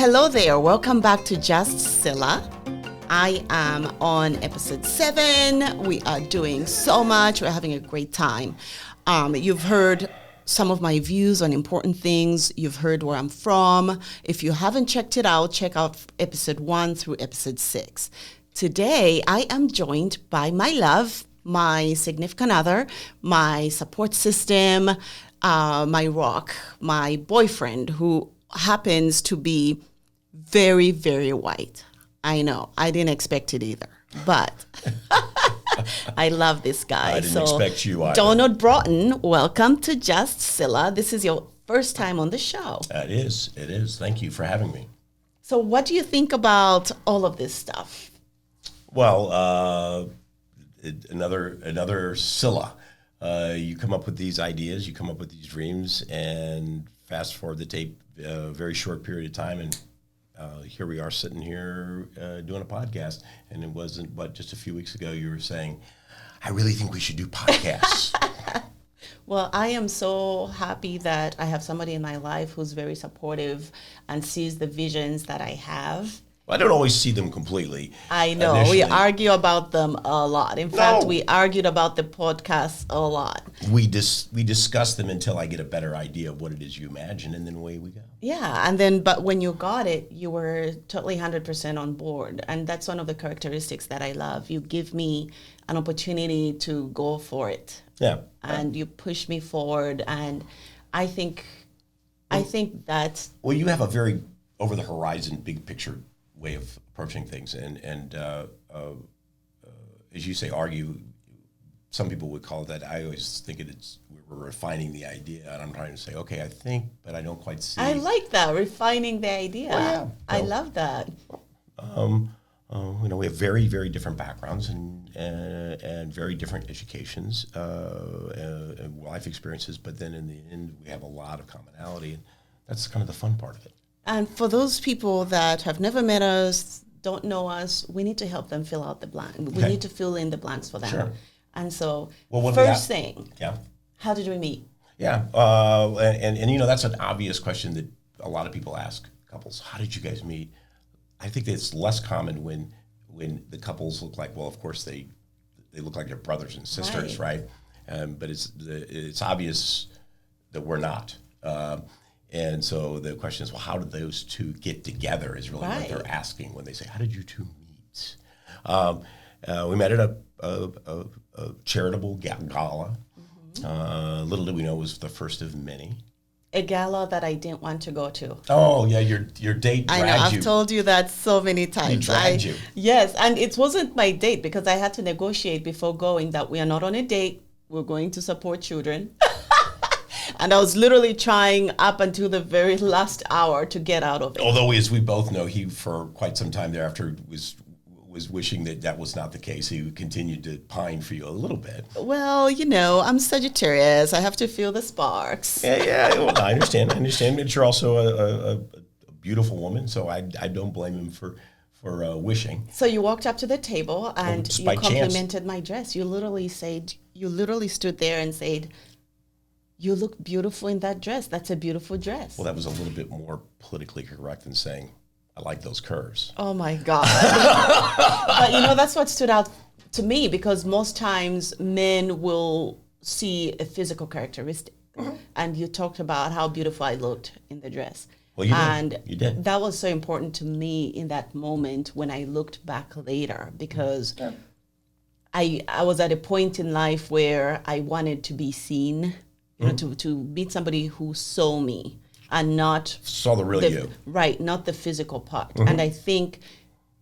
Hello there. Welcome back to Just Scylla. I am on episode 7. We are doing so much. We're having a great time. You've heard some of my views on important things. You've heard where I'm from. If you haven't checked it out, check out episode 1 through episode 6. Today, I am joined by my love, my significant other, my support system, my rock, my boyfriend, who happens to be very, very white. I know. I didn't expect it either. But I love this guy. I didn't expect you either. Donald Broughton, welcome to Just Scylla. This is your first time on the show. It is. It is. Thank you for having me. So what do you think about all of this stuff? Well, another Scylla. You come up with these ideas, you come up with these dreams, and fast forward the tape a very short period of time, and here we are sitting here doing a podcast. And it wasn't but just a few weeks ago you were saying, I really think we should do podcasts. Well, I am so happy that I have somebody in my life who's very supportive and sees the visions that I have. I don't always see them completely. I know. Initially. We argue about them a lot. In fact, we argued about the podcast a lot. We discuss them until I get a better idea of what it is you imagine, and then away we go. Yeah, and then, but when you got it, you were totally 100% on board. And that's one of the characteristics that I love. You give me an opportunity to go for it. Yeah. And you push me forward. And I think that... Well, you have a very over-the-horizon, big picture way of approaching things, and as you say, argue. Some people would call it that. I always think it's we're refining the idea, and I'm trying to say, okay, I think, but I don't quite see. I like that, refining the idea. Well, yeah. I love that. We have very, very different backgrounds and very different educations and life experiences, but then in the end, we have a lot of commonality, and that's kind of the fun part of it. And for those people that have never met us, don't know us, we need to help them fill out the blank. We need to fill in the blanks for them. Sure. And so, well, first thing, yeah. How did we meet? Yeah, and that's an obvious question that a lot of people ask couples. How did you guys meet? I think that it's less common when the couples look like, well, of course they look like they're brothers and sisters, right? But it's obvious that we're not. And so the question is, well, how did those two get together is really what they're asking when they say, how did you two meet? We met at a charitable gala. Mm-hmm. Little did we know it was the first of many. A gala that I didn't want to go to. Oh, yeah, your date dragged you. I know, I've told you that so many times. He dragged you. Yes, and it wasn't my date because I had to negotiate before going that we are not on a date. We're going to support children. And I was literally trying up until the very last hour to get out of it. Although, as we both know, he, for quite some time thereafter, was wishing that was not the case. He continued to pine for you a little bit. Well, I'm Sagittarius. I have to feel the sparks. Yeah. Well, I understand. But you're also a beautiful woman, so I don't blame him for wishing. So you walked up to the table and you complimented my dress. You literally stood there and said, you look beautiful in that dress. That's a beautiful dress. Well, that was a little bit more politically correct than saying, I like those curves. Oh, my God. But, that's what stood out to me, because most times men will see a physical characteristic. Mm-hmm. And you talked about how beautiful I looked in the dress. Well, you did. That was so important to me in that moment when I looked back later, because I was at a point in life where I wanted to be seen. To meet somebody who saw me and not... Saw the real you. Right, not the physical part. Mm-hmm. And I think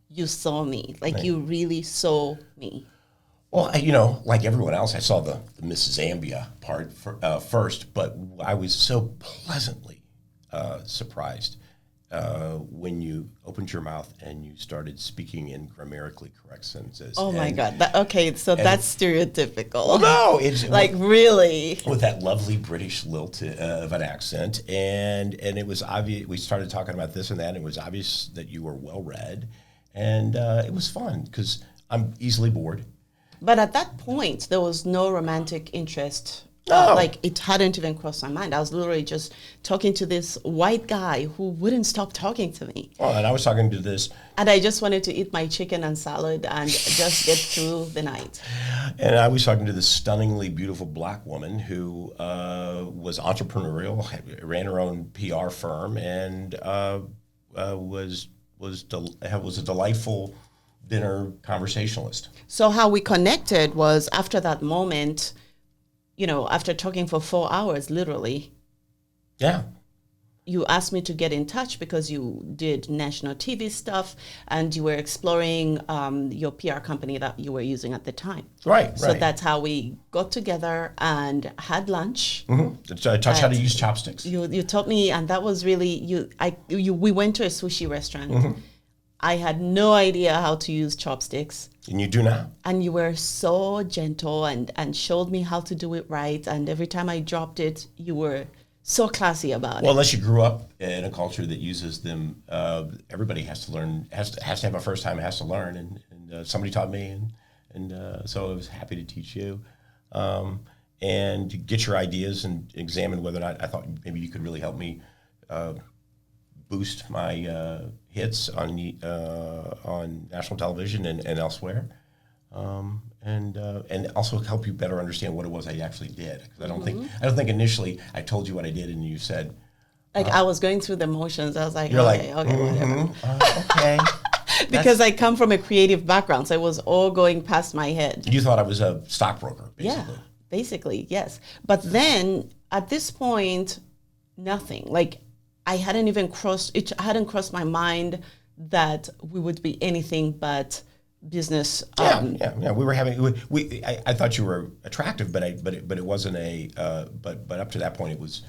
you saw me. You really saw me. Well, like everyone else, I saw the Miss Zambia part first, but I was so pleasantly surprised when you opened your mouth and you started speaking in grammatically correct sentences. Oh, my God. That's stereotypical. Well, no. It's really. With that lovely British lilt of an accent. And it was obvious. We started talking about this and that, and it was obvious that you were well-read. And it was fun because I'm easily bored. But at that point, there was no romantic interest No. Like, it hadn't even crossed my mind. I was literally just talking to this white guy who wouldn't stop talking to me. Oh, and I was talking to this. And I just wanted to eat my chicken and salad and just get through the night. And I was talking to this stunningly beautiful black woman who was entrepreneurial, ran her own PR firm, and was a delightful dinner conversationalist. So how we connected was after that moment, after talking for 4 hours, literally. Yeah. You asked me to get in touch because you did national TV stuff and you were exploring your PR company that you were using at the time. Right. So that's how we got together and had lunch. Mm-hmm. I taught you how to use chopsticks. You taught me, and that was really we went to a sushi restaurant. Mm-hmm. I had no idea how to use chopsticks. And you do now. And you were so gentle and showed me how to do it right. And every time I dropped it, you were so classy about it. Well, unless you grew up in a culture that uses them, everybody has to learn, has to have a first time, has to learn. And somebody taught me, and so I was happy to teach you. And to get your ideas and examine whether or not I thought maybe you could really help me boost my hits on national television and elsewhere, and also help you better understand what it was I actually did. Because I don't think initially I told you what I did and you said, like, I was going through the motions. I was like, you're okay, whatever. Okay. Because I come from a creative background, so it was all going past my head. You thought I was a stockbroker, basically. Yeah, basically, yes. But then at this point, nothing. Like, I hadn't even hadn't crossed my mind that we would be anything but business. Yeah. We were having. I thought you were attractive, but it wasn't but up to that point it was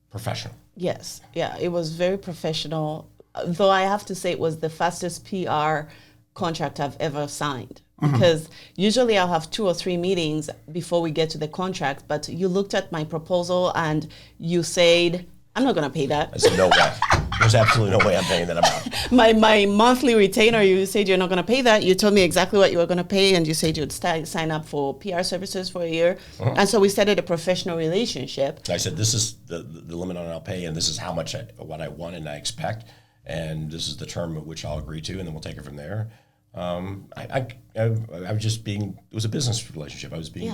professional. Yes. Yeah. It was very professional. Though I have to say it was the fastest PR contract I've ever signed. Because usually I'll have 2 or 3 meetings before we get to the contract, but you looked at my proposal and you said, I'm not going to pay that. I said, no way. There's absolutely no way I'm paying that amount. My monthly retainer, you said you're not going to pay that. You told me exactly what you were going to pay, and you said you'd sign up for PR services for a year. And so we started a professional relationship. I said, this is the limit on I'll pay, and this is how much what I want and I expect, and this is the term at which I'll agree to, and then we'll take it from there. I was just being, it was a business relationship. I was being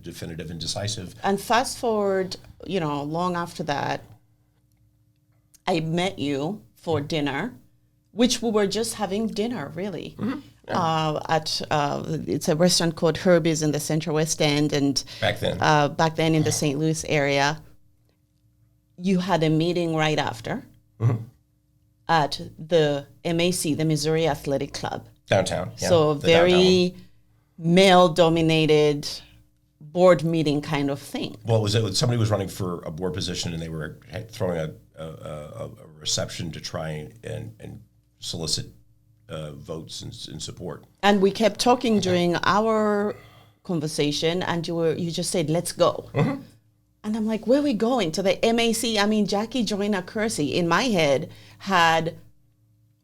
definitive and decisive. And fast forward, long after that, I met you for dinner, which we were just having dinner, really. At it's a restaurant called Herbie's in the Central West End, and back then in the St. Louis area. You had a meeting right after at the MAC, the Missouri Athletic Club. Downtown. Yeah, so very male-dominated board meeting kind of thing. Well, somebody was running for a board position, and they were throwing a reception to try and solicit votes and support. And we kept talking during our conversation, and you just said, "Let's go." And I'm like, "Where are we going? To the MAC?" I mean, Jackie Joyner Kersey in my head had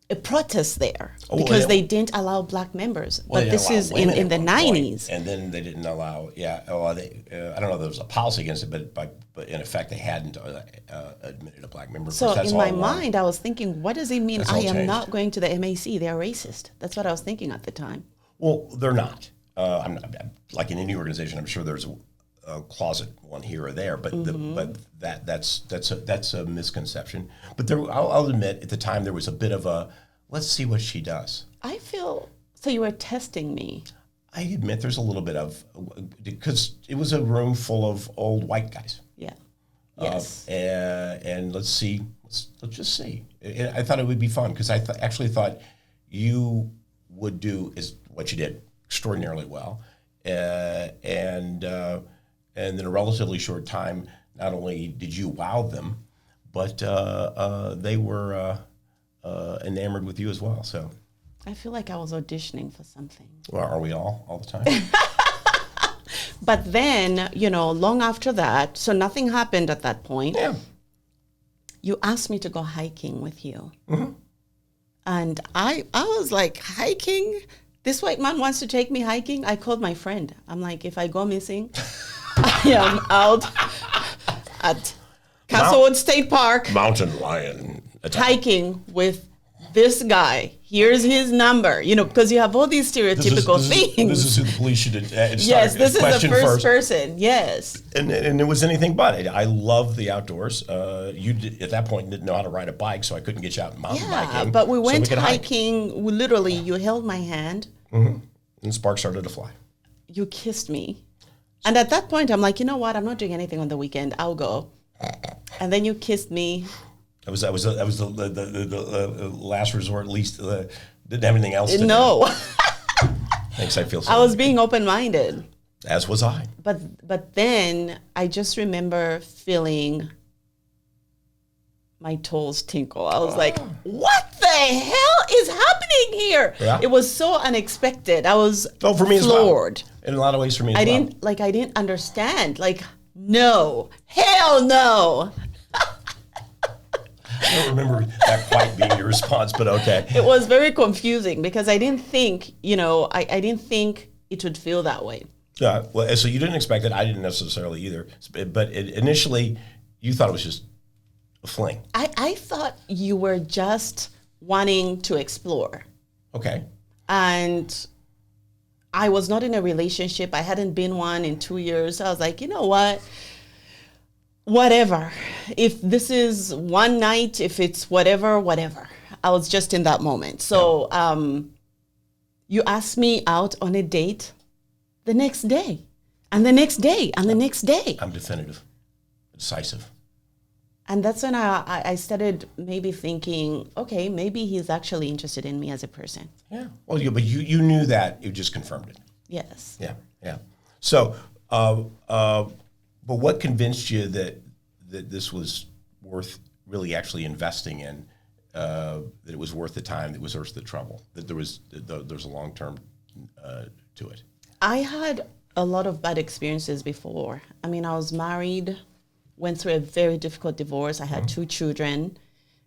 a protest there because they didn't allow black members. But this is in the 90s. And then they didn't allow, I don't know if there was a policy against it, but in effect they hadn't admitted a black member. So in my mind, I was thinking, what does it mean I am not going to the MAC? They're racist. That's what I was thinking at the time. Well, they're not. I'm like in any organization, I'm sure there's a closet one here or there, but that's a misconception. But I'll admit, at the time there was a bit of a let's see what she does. I feel so. You were testing me. I admit there's a little bit of because it was a room full of old white guys. Yeah. Yes. And let's just see. I thought it would be fun because I actually thought you would do what you did extraordinarily well, and in a relatively short time, not only did you wow them, but they were enamored with you as well. So I feel like I was auditioning for something. Well, are we all the time? But then, long after that, so nothing happened at that point. Yeah. You asked me to go hiking with you. And I was like, hiking? this white man wants to take me hiking. I called my friend. I'm like, if I go missing, I am out at Castlewood State Park Mountain lion attack. hiking with this guy. Here's his number. Because you have all these stereotypical things. This is who the police should yes, this is the first person. Yes. And it was anything but. I love the outdoors. You at that point didn't know how to ride a bike, so I couldn't get you out mountain biking. Yeah, but we went could hiking. Literally, you held my hand. Mm-hmm. And sparks started to fly. You kissed me. And at that point, I'm like, you know what? I'm not doing anything on the weekend. I'll go. And then you kissed me. That was the last resort. At least didn't have anything else to no. do. Thanks. I feel so. I was being open-minded. As was I. But then I just remember feeling my toes tinkle. I was like, what the hell is happening here? Yeah. It was so unexpected. I was for me floored. As well. In a lot of ways for me as well. I didn't understand. Like, no. Hell no. I don't remember that quite being your response, but okay. It was very confusing because I didn't think, I didn't think it would feel that way. Yeah, well, so you didn't expect it. I didn't necessarily either. But initially, you thought it was just a fling. I thought you were just wanting to explore. Okay. And I was not in a relationship. I hadn't been one in 2 years. I was like, you know what? Whatever. If this is one night, if it's whatever. I was just in that moment. So you asked me out on a date the next day, and the next day, and the next day. I'm definitive, decisive. And that's when I started maybe thinking, okay, maybe he's actually interested in me as a person. Yeah. Well, but you knew that. You just confirmed it. Yes. Yeah. So, but what convinced you that this was worth really actually investing in? That it was worth the time, that it was worth the trouble, that there's a long term to it. I had a lot of bad experiences before. I mean, I was married, went through a very difficult divorce. I had 2 children.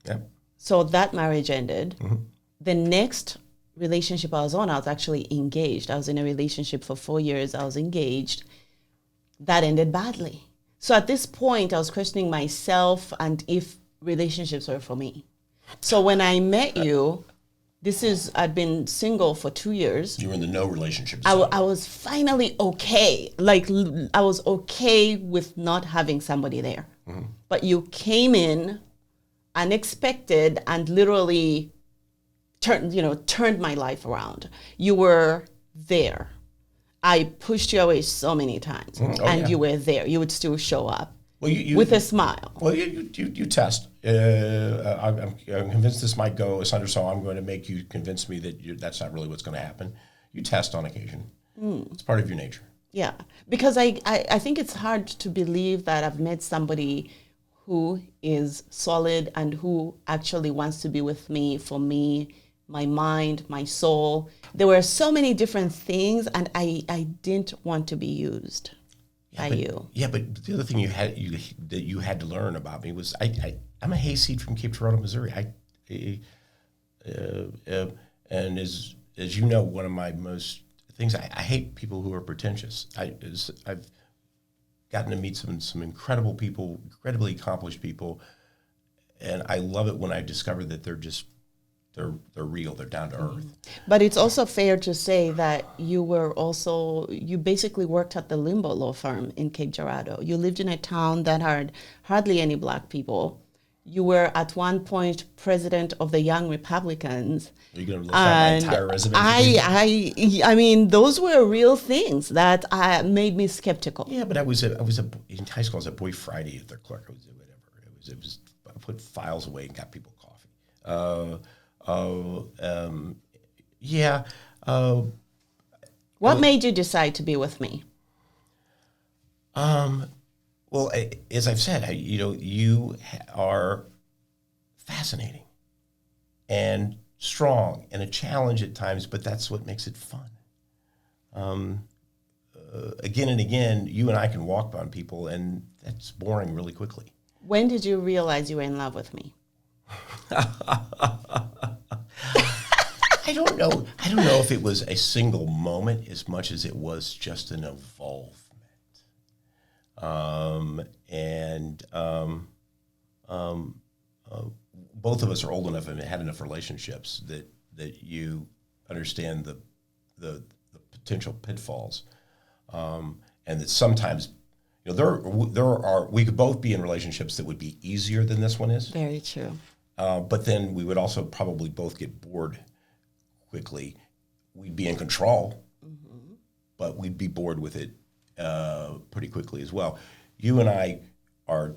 Yeah. So that marriage ended. Mm-hmm. The next relationship I was on, I was actually engaged. I was in a relationship for 4 years. I was engaged. That ended badly. So at this point, I was questioning myself and if relationships were for me. So when I met you, I'd been single for 2 years. You were in the no relationship. I was finally okay. Like, I was okay with not having somebody there. Mm-hmm. But you came in unexpected and literally turned my life around. You were there. I pushed you away so many times, you were there. You would still show up with a smile. Well, you test. I'm convinced this might go asunder, so I'm going to make you convince me that that's not really what's going to happen. You test on occasion. It's part of your nature. Yeah, because I think it's hard to believe that I've met somebody who is solid and who actually wants to be with me, for me, my mind, my soul. There were so many different things, and I didn't want to be used by you. Yeah, but the other thing you had to learn about me was I'm a hayseed from Cape Girardeau, Missouri. And as you know, one of my most things, I hate people who are pretentious. I've gotten to meet some incredible people, incredibly accomplished people, and I love it when I discover that they're real, they're down to earth. But it's also fair to say that you basically worked at the Limbo law firm in Cape Girardeau. You lived in a town that had hardly any Black people. You were at one point president of the Young Republicans. Are you going to look at my entire resume? I mean, those were real things that made me skeptical. Yeah, but in high school, I was a boy Friday at their clerk. It was I put files away and got people coffee. What made you decide to be with me? Well, as I've said, you are fascinating and strong and a challenge at times, but that's what makes it fun. Again and again, you and I can walk on people, and that's boring really quickly. When did you realize you were in love with me? I don't know. I don't know if it was a single moment as much as it was just an evolvement. Both of us are old enough and had enough relationships that you understand the potential pitfalls, and that sometimes, we could both be in relationships that would be easier than this one is. Very true. But then we would also probably both get bored quickly. We'd be in control, but we'd be bored with it pretty quickly as well. You and I are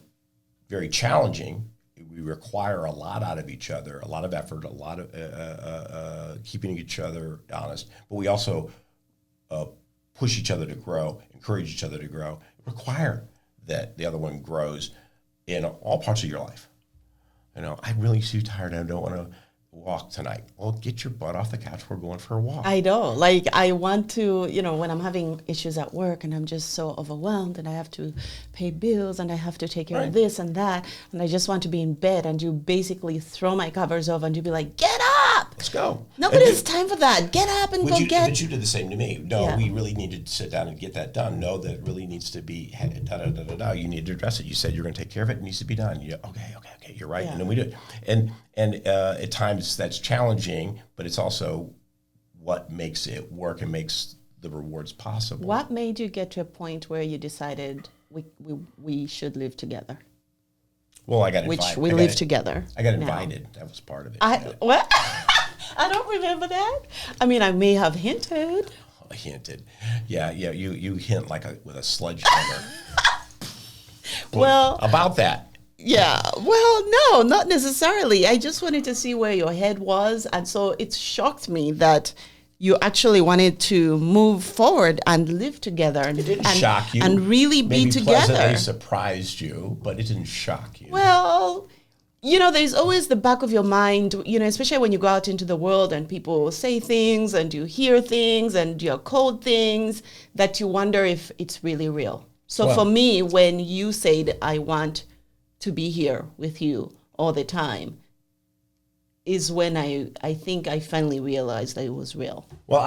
very challenging. We require a lot out of each other, a lot of effort, a lot of keeping each other honest. But we also push each other to grow, encourage each other to grow, require that the other one grows in all parts of your life. I'm really too tired. I don't want to walk tonight. Well, get your butt off the couch. We're going for a walk. I know. Like, I want to, when I'm having issues at work and I'm just so overwhelmed and I have to pay bills and I have to take care of this and that, and I just want to be in bed, and you basically throw my covers over and you be like, get up! Let's go. Nobody has time for that. Get up and go get... But you did the same to me. No, we really needed to sit down and get that done. No, that really needs to be da-da-da-da-da. You need to address it. You said you're going to take care of it. It needs to be done. Okay, you're right. Yeah. And then we do it. And at times that's challenging, but it's also what makes it work and makes the rewards possible. What made you get to a point where you decided we should live together? Well, I got invited. Which we live together. I got invited. That was part of it. What? I don't remember that. I mean, I may have hinted. Hinted. Yeah. You hint like with a sledgehammer. Well, about that. Yeah. Well, no, not necessarily. I just wanted to see where your head was. And so it shocked me that you actually wanted to move forward and live together. It didn't shock you. And really be together. Maybe pleasantly surprised you, but it didn't shock you. Well, there's always the back of your mind, especially when you go out into the world and people say things and you hear things and you code things that you wonder if it's really real. So for me, when you said, I want to be here with you all the time, is when I think I finally realized that it was real. Well,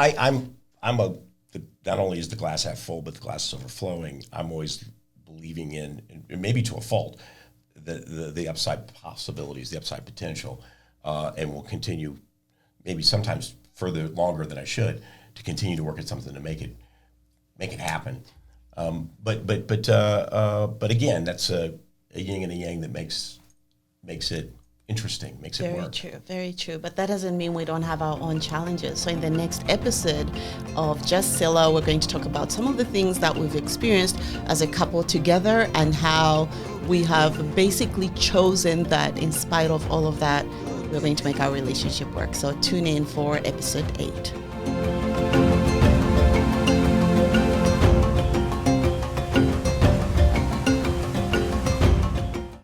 not only is the glass half full, but the glass is overflowing. I'm always believing in, and maybe to a fault, the upside possibilities, the upside potential, and will continue, maybe sometimes further longer than I should, to continue to work at something to make it happen. But again, that's a yin and a yang that makes it interesting, makes it work. Very true, very true. But that doesn't mean we don't have our own challenges. So in the next episode of Just Scylla, we're going to talk about some of the things that we've experienced as a couple together and how we have basically chosen that in spite of all of that, we're going to make our relationship work. So tune in for episode 8.